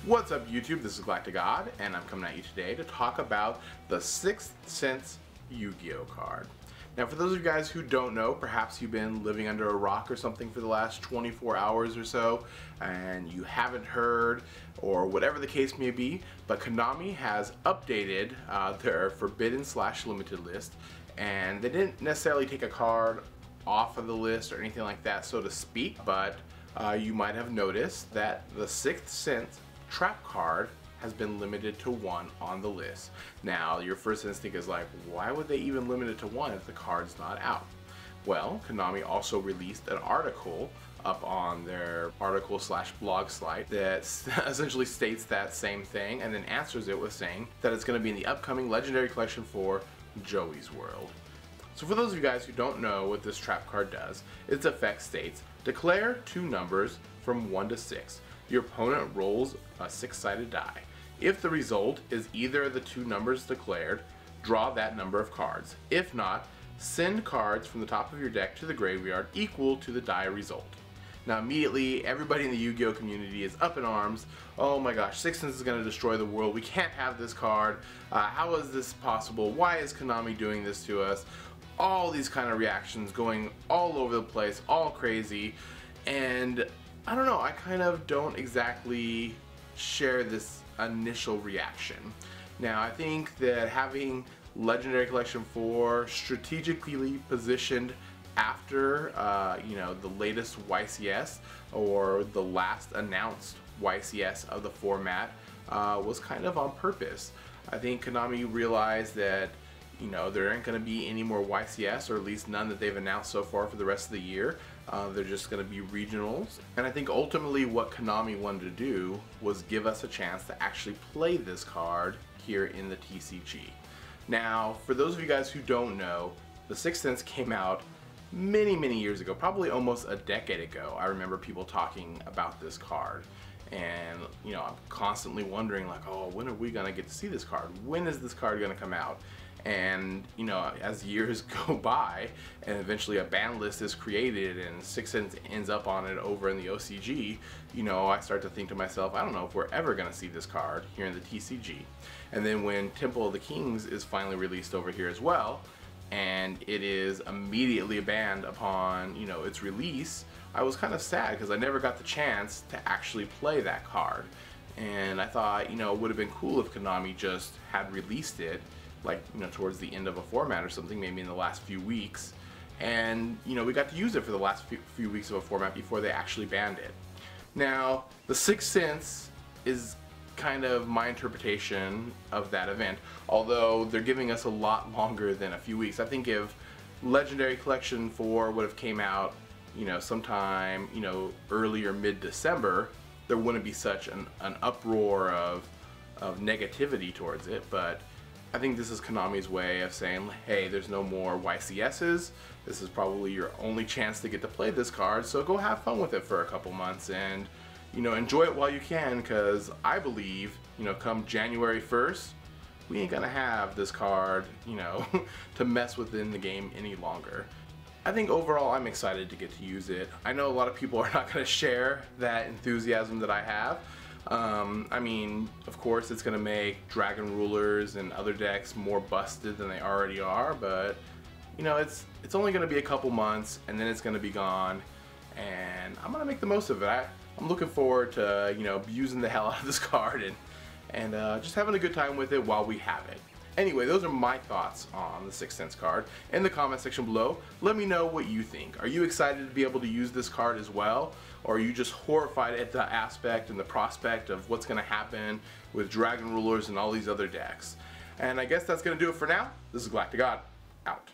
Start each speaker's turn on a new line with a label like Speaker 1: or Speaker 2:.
Speaker 1: What's up YouTube, this is GalacticGod, and I'm coming at you today to talk about the 6th Sense Yu-Gi-Oh card. Now for those of you guys who don't know, perhaps you've been living under a rock or something for the last 24 hours or so, and you haven't heard, or whatever the case may be, but Konami has updated their forbidden/limited list, and they didn't necessarily take a card off of the list or anything like that, so to speak, but you might have noticed that the 6th Sense trap card has been limited to 1 on the list. Now your first instinct is like, why would they even limit it to 1 if the card's not out? Well, Konami also released an article up on their article/blog site that essentially states that same thing and then answers it with saying that it's going to be in the upcoming Legendary Collection for Joey's World. So for those of you guys who don't know what this trap card does, its effect states, declare 2 numbers from 1 to 6. Your opponent rolls a 6-sided die. If the result is either of the 2 numbers declared, draw that number of cards. If not, send cards from the top of your deck to the graveyard equal to the die result. Now immediately, everybody in the Yu-Gi-Oh community is up in arms. Oh my gosh, 6th Sense is going to destroy the world. We can't have this card. How is this possible? Why is Konami doing this to us? All these kind of reactions going all over the place, all crazy, and I don't know, I kind of don't exactly share this initial reaction. Now I think that having Legendary Collection 4 strategically positioned after the latest YCS or the last announced YCS of the format was kind of on purpose. I think Konami realized that there aren't going to be any more YCS, or at least none that they've announced so far for the rest of the year. They're just going to be regionals. And I think ultimately what Konami wanted to do was give us a chance to actually play this card here in the TCG. Now, for those of you guys who don't know, the 6th Sense came out many years ago, probably almost a decade ago. I remember people talking about this card. And I'm constantly wondering like, oh, when are we gonna get to see this card? When is this card gonna come out? And as years go by and eventually a ban list is created and 6th Sense ends up on it over in the OCG, I start to think to myself, I don't know if we're ever gonna see this card here in the TCG. And then when Temple of the Kings is finally released over here as well, and it is immediately banned upon its release, I was kind of sad because I never got the chance to actually play that card. And I thought it would have been cool if Konami just had released it like towards the end of a format or something, maybe in the last few weeks, and we got to use it for the last few weeks of a format before they actually banned it. Now the 6th Sense is kind of my interpretation of that event, although they're giving us a lot longer than a few weeks. I think if Legendary Collection 4 would have came out sometime early or mid-December, there wouldn't be such an uproar of negativity towards it. But I think this is Konami's way of saying, hey, there's no more YCSs, this is probably your only chance to get to play this card, so go have fun with it for a couple months and enjoy it while you can, because I believe come January 1st we ain't gonna have this card to mess with in the game any longer. I think overall I'm excited to get to use it. I know a lot of people are not going to share that enthusiasm that I have. I mean, of course it's going to make Dragon Rulers and other decks more busted than they already are, but it's only going to be a couple months and then it's going to be gone, and I'm going to make the most of it. I'm looking forward to using the hell out of this card and just having a good time with it while we have it. Anyway, those are my thoughts on the 6th Sense card. In the comment section below, let me know what you think. Are you excited to be able to use this card as well? Or are you just horrified at the aspect and the prospect of what's going to happen with Dragon Rulers and all these other decks? And I guess that's going to do it for now. This is GalacticGod, out.